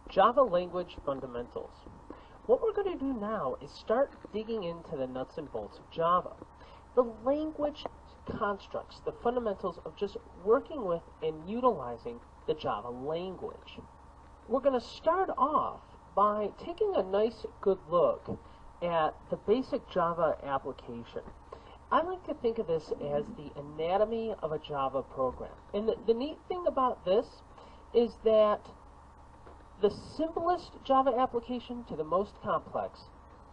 Java language fundamentals. What we're going to do now is start digging into the nuts and bolts of Java. The language constructs, the fundamentals of just working with and utilizing the Java language. We're going to start off by taking a nice good look at the basic Java application. I like to think of this as the anatomy of a Java program. And the neat thing about this is that the simplest Java application to the most complex,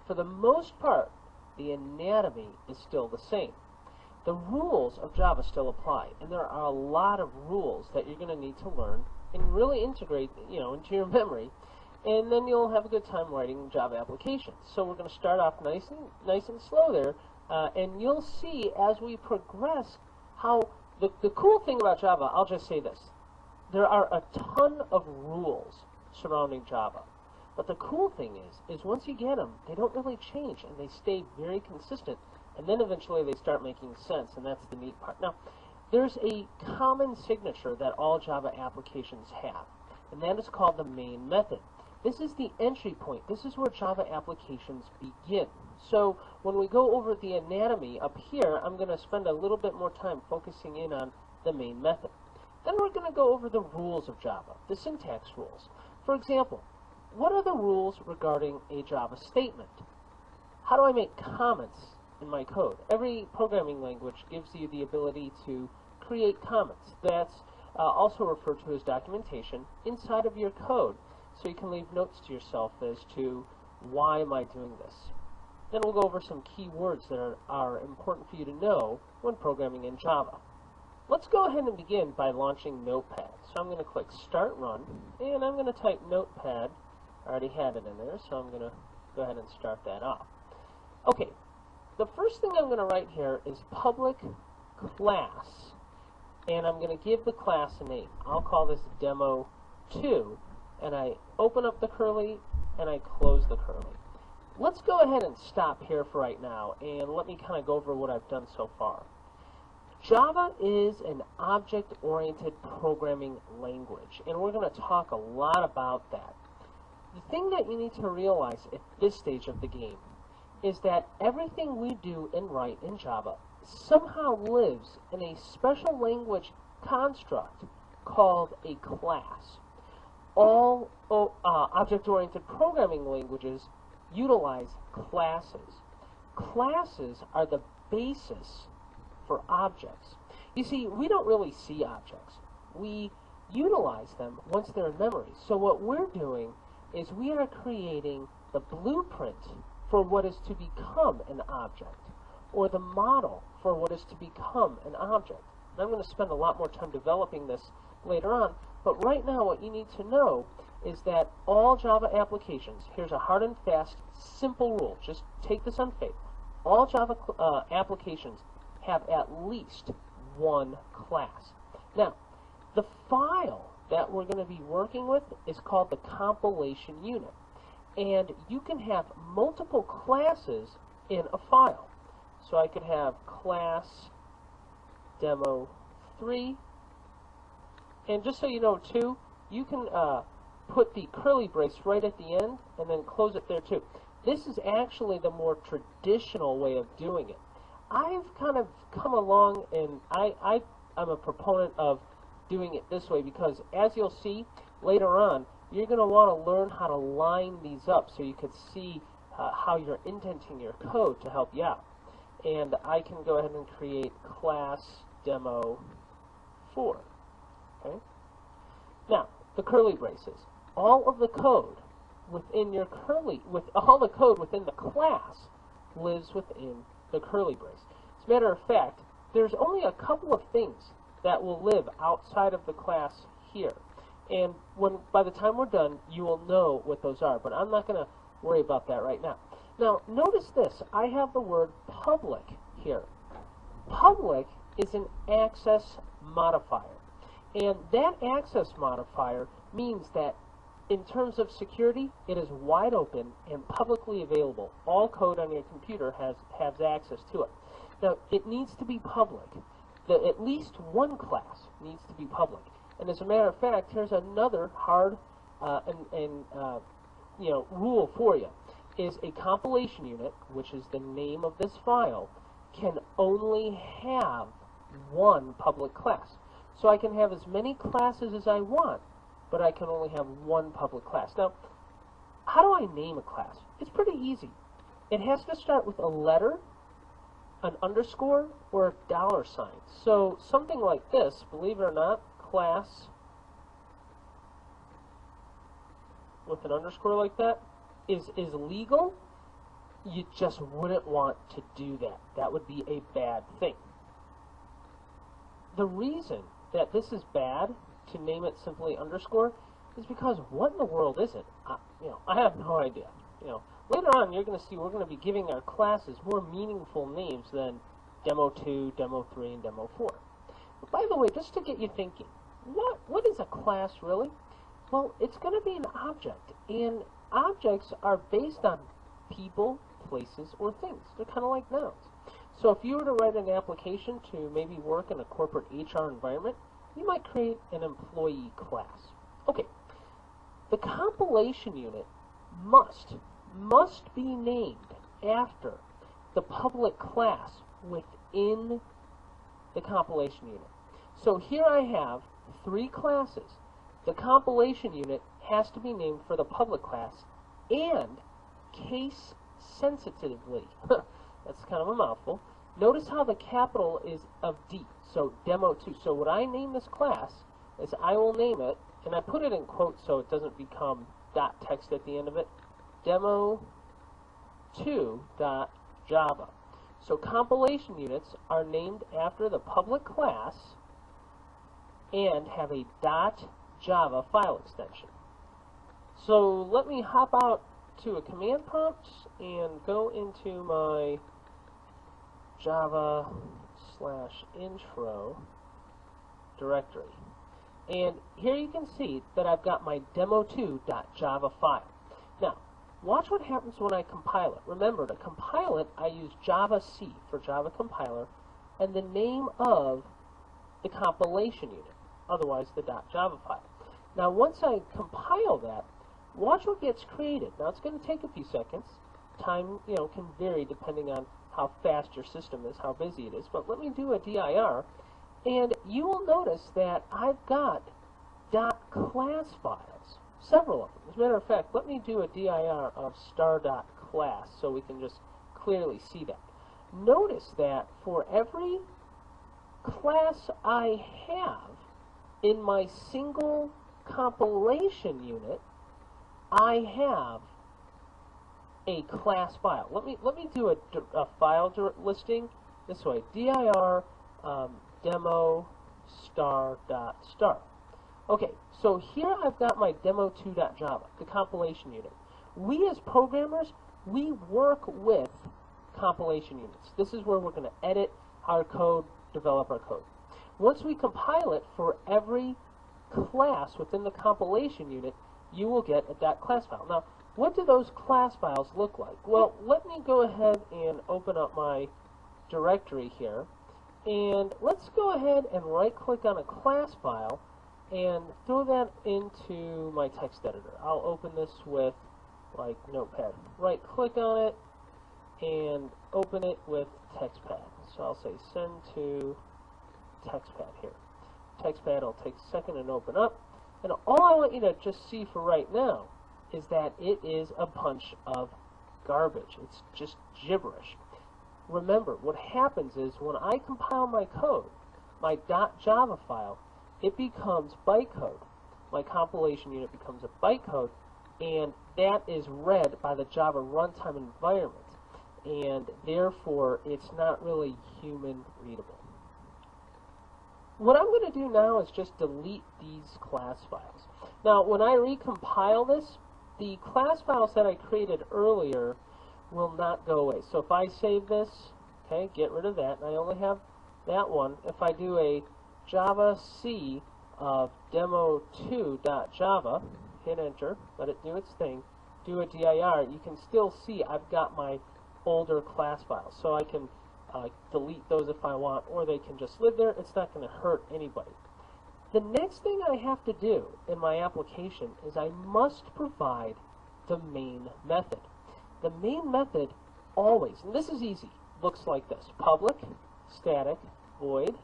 for the most part, the anatomy is still the same. The rules of Java still apply, and there are a lot of rules that you're going to need to learn and really integrate, into your memory, and then you'll have a good time writing Java applications. So we're going to start off nice and slow there, and you'll see as we progress how the cool thing about Java. I'll just say this: there are a ton of rules surrounding Java. But the cool thing is once you get them, they don't really change, and they stay very consistent, and then eventually they start making sense, and that's the neat part. Now, there's a common signature that all Java applications have, and that is called the main method. This is the entry point. This is where Java applications begin. So when we go over the anatomy up here, I'm going to spend a little bit more time focusing in on the main method. Then we're going to go over the rules of Java, the syntax rules. For example, what are the rules regarding a Java statement? How do I make comments in my code? Every programming language gives you the ability to create comments. That's also referred to as documentation inside of your code. So you can leave notes to yourself as to why am I doing this. Then we'll go over some key words that are important for you to know when programming in Java. Let's go ahead and begin by launching Notepad. So I'm going to click Start Run, and I'm going to type Notepad. I already had it in there, so I'm going to go ahead and start that off. Okay, the first thing I'm going to write here is public class, and I'm going to give the class a name. I'll call this Demo2, and I open up the curly, and I close the curly. Let's go ahead and stop here for right now, and let me kind of go over what I've done so far. Java is an object-oriented programming language, and we're going to talk a lot about that. The thing that you need to realize at this stage of the game is that everything we do and write in Java somehow lives in a special language construct called a class. All object-oriented programming languages utilize classes. Classes are the basis for objects. You see, we don't really see objects. We utilize them once they're in memory. So what we're doing is we are creating the blueprint for what is to become an object, or the model for what is to become an object. And I'm going to spend a lot more time developing this later on, but right now what you need to know is that all Java applications, here's a hard and fast, simple rule, just take this on faith, all Java applications have at least one class. Now, the file that we're going to be working with is called the compilation unit. And you can have multiple classes in a file. So I could have class demo3. And just so you know, too, you can put the curly brace right at the end and then close it there, too. This is actually the more traditional way of doing it. I've kind of come along, and I'm a proponent of doing it this way because, as you'll see later on, you're going to want to learn how to line these up so you could see how you're indenting your code to help you out. And I can go ahead and create class demo 4. Okay? Now, the curly braces. All of the code within your all the code within the class lives within the curly brace. As a matter of fact, there's only a couple of things that will live outside of the class here. And by the time we're done, you will know what those are, but I'm not going to worry about that right now. Now, notice this. I have the word public here. Public is an access modifier. And that access modifier means that in terms of security, it is wide open and publicly available. All code on your computer has access to it. Now, it needs to be public. At least one class needs to be public. And as a matter of fact, here's another hard rule for you is a compilation unit, which is the name of this file, can only have one public class. So I can have as many classes as I want, but I can only have one public class. Now, how do I name a class? It's pretty easy. It has to start with a letter, an underscore, or a $sign. So something like this, believe it or not, class with an underscore like that is legal. You just wouldn't want to do that. That would be a bad thing. The reason that this is bad, to name it simply underscore, is because what in the world is it? I have no idea. Later on you're going to see we're going to be giving our classes more meaningful names than Demo 2, Demo 3, and Demo 4. But by the way, just to get you thinking, what is a class really? Well, it's going to be an object, and objects are based on people, places, or things. They're kind of like nouns. So if you were to write an application to maybe work in a corporate HR environment, you might create an employee class. Okay, the compilation unit must be named after the public class within the compilation unit. So here I have 3 classes. The compilation unit has to be named for the public class and case sensitively. That's kind of a mouthful. Notice how the capital is of D, so Demo 2. So what I name this class is I will name it, and I put it in quotes so it doesn't become dot text at the end of it, Demo 2.java. So compilation units are named after the public class and have a .java file extension. So let me hop out to a command prompt and go into my Java/intro directory. And here you can see that I've got my demo2.java file. Now, watch what happens when I compile it. Remember, to compile it, I use Java-C for Java compiler and the name of the compilation unit, otherwise the .java file. Now, once I compile that, watch what gets created. Now, it's going to take a few seconds. Time, can vary depending on how fast your system is, how busy it is. But let me do a dir, and you will notice that I've got .class files, several of them. As a matter of fact, let me do a dir of star.class so we can just clearly see that. Notice that for every class I have in my single compilation unit, I have a class file. Let me do a file listing this way: dir demo star.star. Okay, so here I've got my demo2.java, the compilation unit. We as programmers, we work with compilation units. This is where we're going to edit our code, develop our code. Once we compile it, for every class within the compilation unit, you will get a .class file. Now, what do those class files look like? Well, let me go ahead and open up my directory here, and let's go ahead and right-click on a class file and throw that into my text editor. I'll open this with, like, Notepad. Right-click on it and open it with TextPad. So I'll say send to TextPad here. TextPad will take a second and open up. And all I want you to just see for right now is that it is a bunch of garbage. It's just gibberish. Remember, what happens is when I compile my code, my .java file, it becomes bytecode. My compilation unit becomes a bytecode, and that is read by the Java runtime environment. And therefore, it's not really human readable. What I'm going to do now is just delete these class files. Now, when I recompile this, the class files that I created earlier will not go away. So if I save this, okay, get rid of that, and I only have that one. If I do a Java-C of demo2.java, hit enter, let it do its thing, do a dir, you can still see I've got my older class files. So I can delete those if I want, or they can just live there. It's not going to hurt anybody. The next thing I have to do in my application is I must provide the main method. The main method always, and this is easy, looks like this: public, static, void,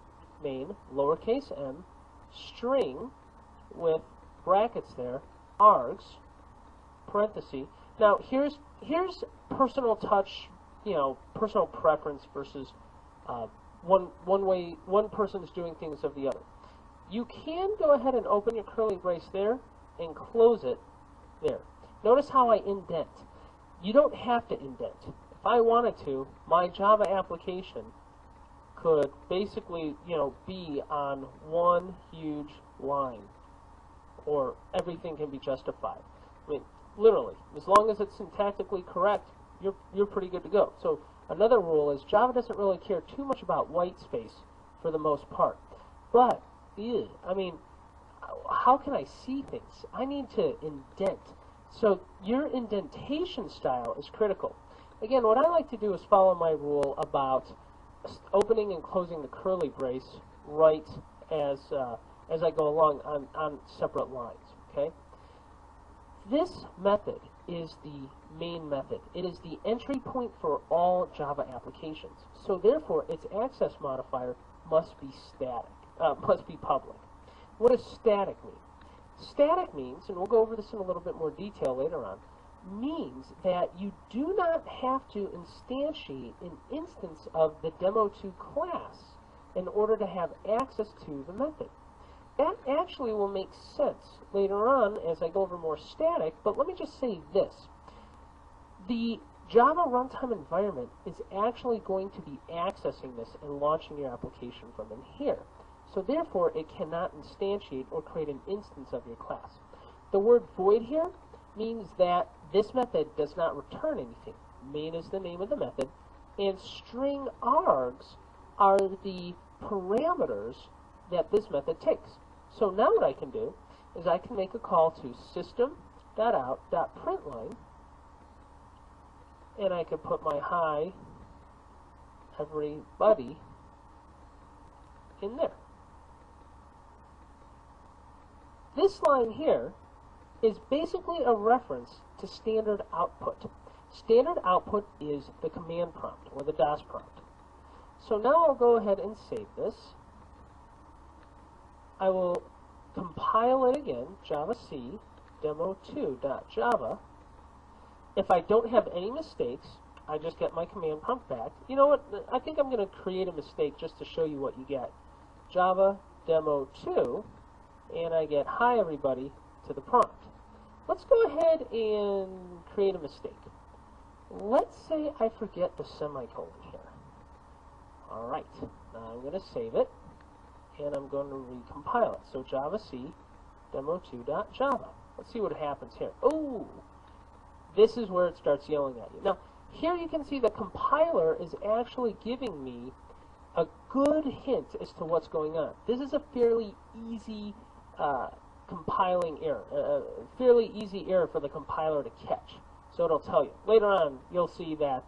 main, lowercase m, string with brackets there, args, parenthesis. Now here's personal touch, personal preference versus one person is doing things of the other. You can go ahead and open your curly brace there and close it there. Notice how I indent. You don't have to indent. If I wanted to, my Java application could basically, be on one huge line, or everything can be justified. I mean, literally, as long as it's syntactically correct, you're pretty good to go. So another rule is Java doesn't really care too much about white space for the most part. But, how can I see things? I need to indent. So your indentation style is critical. Again, what I like to do is follow my rule about opening and closing the curly brace right as I go along on separate lines. Okay. This method is the main method. It is the entry point for all Java applications. So therefore, its access modifier must be public. What does static mean? Static means, and we'll go over this in a little bit more detail later on, means that you do not have to instantiate an instance of the demo2 class in order to have access to the method. That actually will make sense later on as I go over more static, but let me just say this. The Java runtime environment is actually going to be accessing this and launching your application from in here. So therefore, it cannot instantiate or create an instance of your class. The word void here means that this method does not return anything. Main is the name of the method, and string args are the parameters that this method takes. So now what I can do is I can make a call to system.out.println, and I can put my hi everybody in there. This line here is basically a reference to standard output. Standard output is the command prompt, or the DOS prompt. So now I'll go ahead and save this. I will compile it again, javac demo2.java. If I don't have any mistakes, I just get my command prompt back. You know what? I think I'm going to create a mistake just to show you what you get. Java demo2, and I get hi everybody to the prompt. Let's go ahead and create a mistake. Let's say I forget the semicolon here. Alright, now I'm going to save it, and I'm going to recompile it. So javac demo2.java. Let's see what happens here. Oh, this is where it starts yelling at you. Now, here you can see the compiler is actually giving me a good hint as to what's going on. This is a fairly easy compiling error, a fairly easy error for the compiler to catch. So it'll tell you. Later on, you'll see that,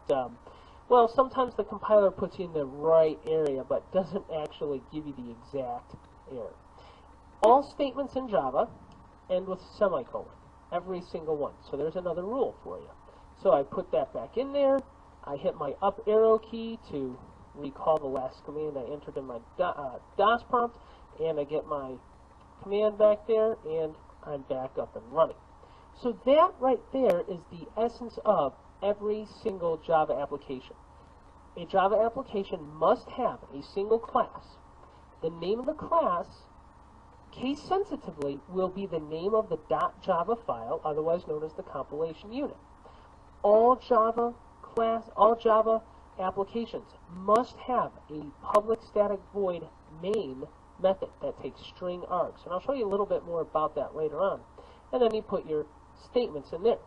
well, sometimes the compiler puts you in the right area, but doesn't actually give you the exact error. All statements in Java end with a semicolon, every single one. So there's another rule for you. So I put that back in there. I hit my up arrow key to recall the last command I entered in my DOS prompt, and I get my command back there, and I'm back up and running. So that right there is the essence of every single Java application. A Java application must have a single class. The name of the class, case sensitively, will be the name of the .java file, otherwise known as the compilation unit. All Java applications must have a public static void main method that takes string args. And I'll show you a little bit more about that later on. And then you put your statements in there.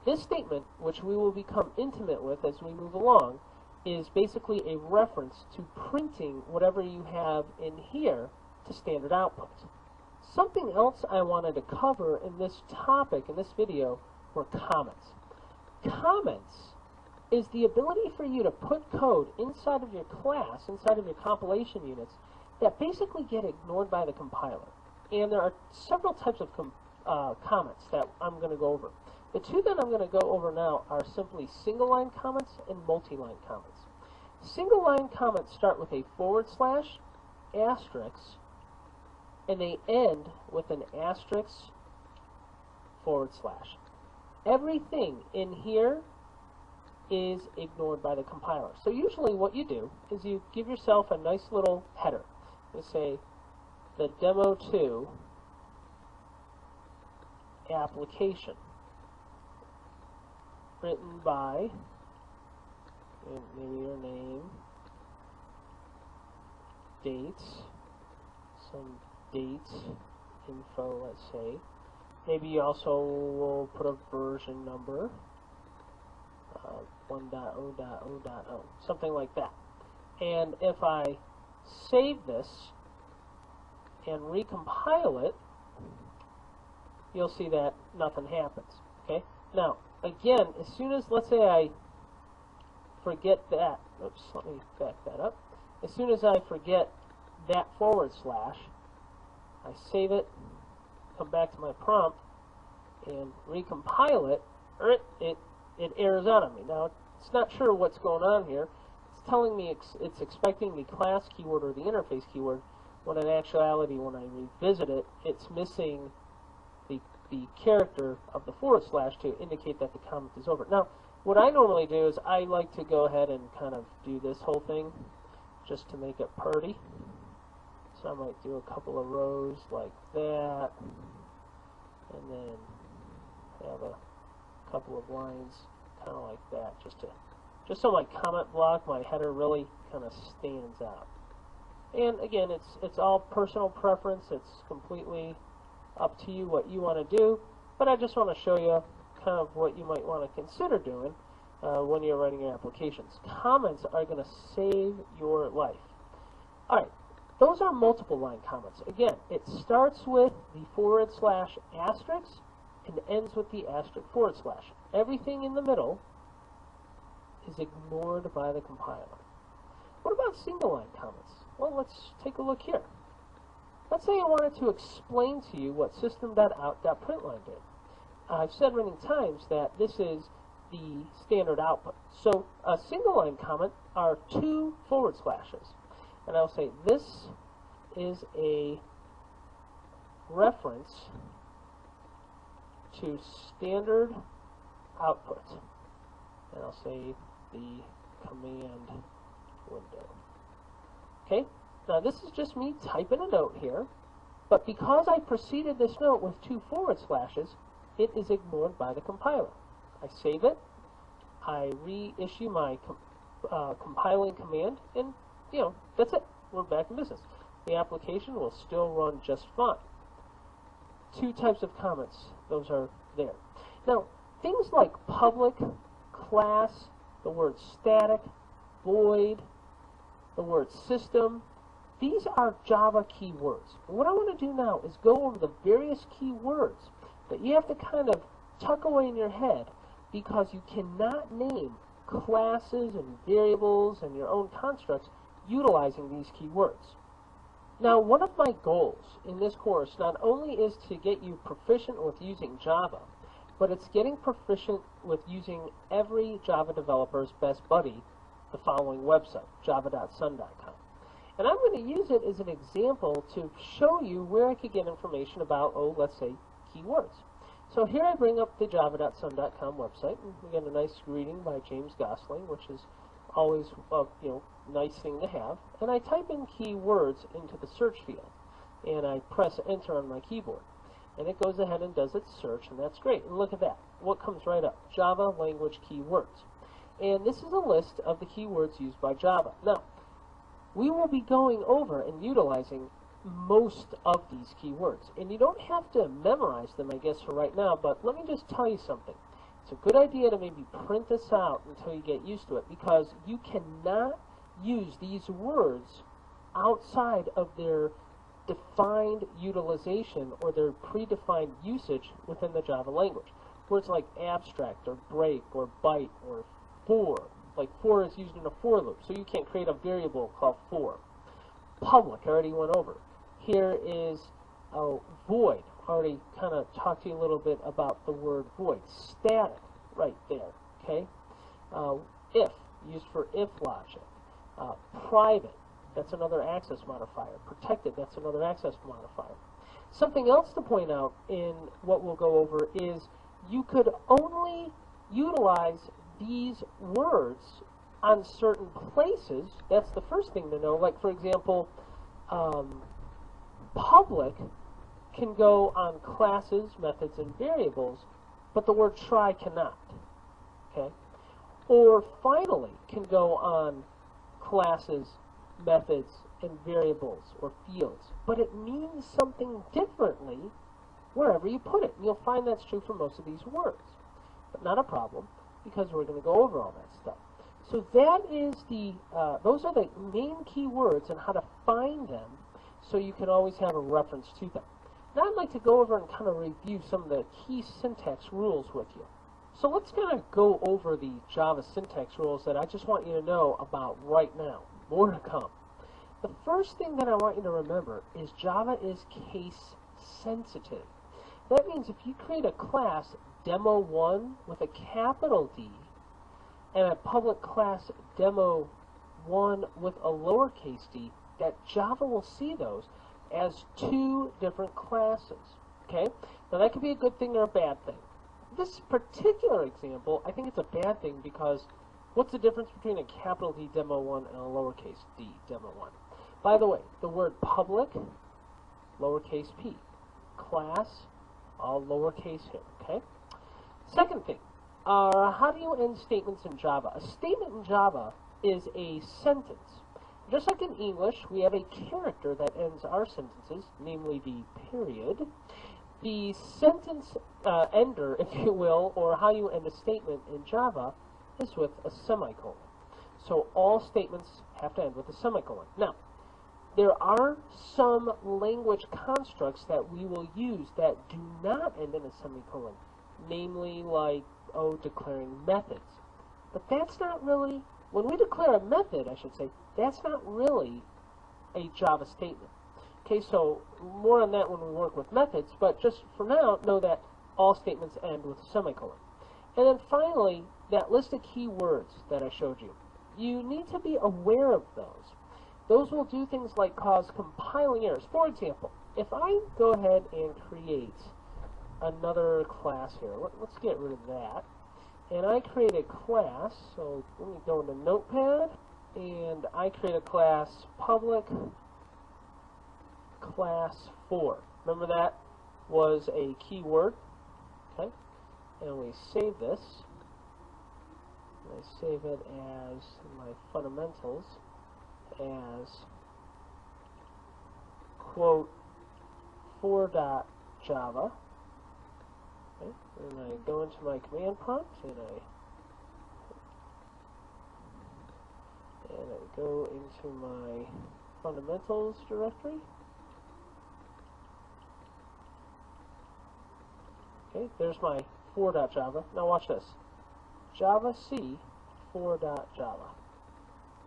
This statement, which we will become intimate with as we move along, is basically a reference to printing whatever you have in here to standard output. Something else I wanted to cover in this topic, in this video, were comments. Comments is the ability for you to put code inside of your class, inside of your compilation units, that basically get ignored by the compiler. And there are several types of comments that I'm going to go over. The two that I'm going to go over now are simply single-line comments and multi-line comments. Single-line comments start with a /, asterisk, and they end with an asterisk /. Everything in here is ignored by the compiler. So usually what you do is you give yourself a nice little header. You say the demo 2 application written by, and maybe your name, dates, some dates info, let's say. Maybe you also will put a version number, 1.0.0.0, something like that. And if I save this and recompile it, you'll see that nothing happens. Okay? Now, again, as soon as, let's say I forget that, oops, let me back that up. As soon as I forget that /, I save it, come back to my prompt, and recompile it, it errors out on me. Now, it's not sure what's going on here. It's telling me it's expecting the class keyword or the interface keyword, when in actuality, when I revisit it, it's missing the character of the / to indicate that the comment is over. Now, what I normally do is I like to go ahead and kind of do this whole thing just to make it pretty. So I might do a couple of rows like that, and then have a couple of lines kind of like that, just so my comment block, my header really kind of stands out. And again, it's all personal preference. It's completely up to you what you want to do, but I just want to show you kind of what you might want to consider doing when you're writing your applications. Comments are going to save your life. Alright, those are multiple line comments. Again, it starts with the / asterisk and ends with the asterisk /. Everything in the middle is ignored by the compiler. What about single line comments? Well, let's take a look here. Let's say I wanted to explain to you what system.out.println did. I've said many times that this is the standard output. So a single line comment are 2 /. And I'll say this is a reference to standard output. And I'll say the command window. Okay? Now this is just me typing a note here, but because I preceded this note with 2 /, it is ignored by the compiler. I save it, I reissue my compiling command, and that's it. We're back in business. The application will still run just fine. 2 types of comments, those are there. Now, things like public, class, the word static, void, the word system, these are Java keywords. And what I want to do now is go over the various keywords that you have to kind of tuck away in your head, because you cannot name classes and variables and your own constructs utilizing these keywords. Now, one of my goals in this course not only is to get you proficient with using Java, but it's getting proficient with using every Java developer's best buddy, the following website, java.sun.com. And I'm going to use it as an example to show you where I could get information about, let's say, keywords. So here I bring up the java.sun.com website, and we get a nice greeting by James Gosling, which is always a nice thing to have. And I type in keywords into the search field, and I press enter on my keyboard. And it goes ahead and does its search, and that's great. And look at that. What comes right up? Java language keywords. And this is a list of the keywords used by Java. Now, we will be going over and utilizing most of these keywords. And you don't have to memorize them, I guess, for right now, but let me just tell you something. It's a good idea to maybe print this out until you get used to it, because you cannot use these words outside of their defined utilization or their predefined usage within the Java language. Words like abstract or break or byte or for, like for is used in a for loop, so you can't create a variable called for. Public, I already went over. Here is void. Already kind of talked to you a little bit about the word void. Static, right there. Okay. If, used for if logic. Private, that's another access modifier. Protected, that's another access modifier. Something else to point out in what we'll go over is you could only utilize these words on certain places. That's the first thing to know. Like, for example, public can go on classes, methods, and variables, but the word try cannot. Okay? Or finally can go on classes, methods, and variables, or fields, but it means something differently wherever you put it. And you'll find that's true for most of these words, but not a problem, because we're going to go over all that stuff. So that is those are the main key words and how to find them, so you can always have a reference to them. Now I'd like to go over and kind of review some of the key syntax rules with you. So let's kind of go over the Java syntax rules that I just want you to know about right now. More to come. The first thing that I want you to remember is Java is case sensitive. That means if you create a class demo1 with a capital D and a public class demo1 with a lowercase d, that Java will see those as two different classes. Okay? Now that could be a good thing or a bad thing. This particular example, I think it's a bad thing because what's the difference between a capital D demo1 and a lowercase d demo1? By the way, the word public, lowercase p. Class, all lowercase here, okay? Second thing, how do you end statements in Java? A statement in Java is a sentence. Just like in English, we have a character that ends our sentences, namely the period. The sentence ender, if you will, or how you end a statement in Java, is with a semicolon. So all statements have to end with a semicolon. Now, there are some language constructs that we will use that do not end in a semicolon, namely like, declaring methods. But that's not really, when we declare a method, I should say, that's not really a Java statement. Okay, so more on that when we work with methods, but just for now, know that all statements end with a semicolon. And then finally, that list of keywords that I showed you. You need to be aware of those. Those will do things like cause compiling errors. For example, if I go ahead and create another class here, let's get rid of that, and I create a class, so let me go into Notepad, and I create a class public class 4. Remember that was a keyword, okay? And we save this. I save it as my fundamentals as quote 4.java. Okay? And I go into my command prompt and I go into my fundamentals directory. Okay, there's my 4.java. Now watch this. Java C 4.java.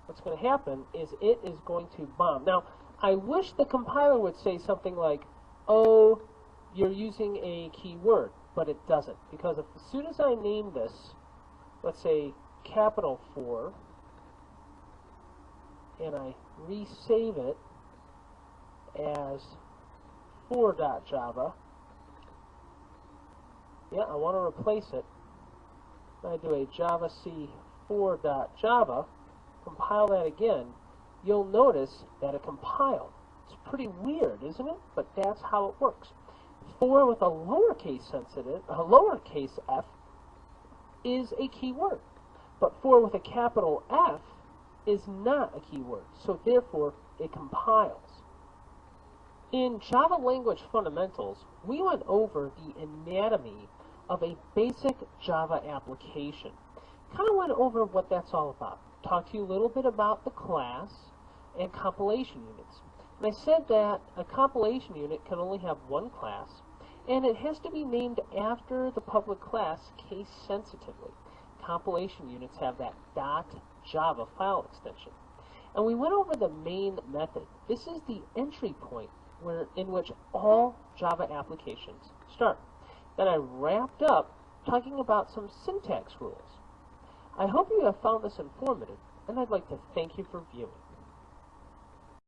What's going to happen is it is going to bomb. Now, I wish the compiler would say something like, oh, you're using a keyword, but it doesn't. Because as soon as I name this, let's say capital 4, and I resave it as 4.java, yeah, I want to replace it. I do a Java C 4.java, compile that again, you'll notice that it compiled. It's pretty weird, isn't it? But that's how it works. 4 with a lowercase f is a keyword, but 4 with a capital F is not a keyword, so therefore it compiles. In Java Language Fundamentals, we went over the anatomy of a basic Java application. Kind of went over what that's all about. Talked to you a little bit about the class and compilation units. And I said that a compilation unit can only have one class, and it has to be named after the public class case sensitively. Compilation units have that .java file extension. And we went over the main method. This is the entry point in which all Java applications start. Then I wrapped up talking about some syntax rules. I hope you have found this informative, and I'd like to thank you for viewing.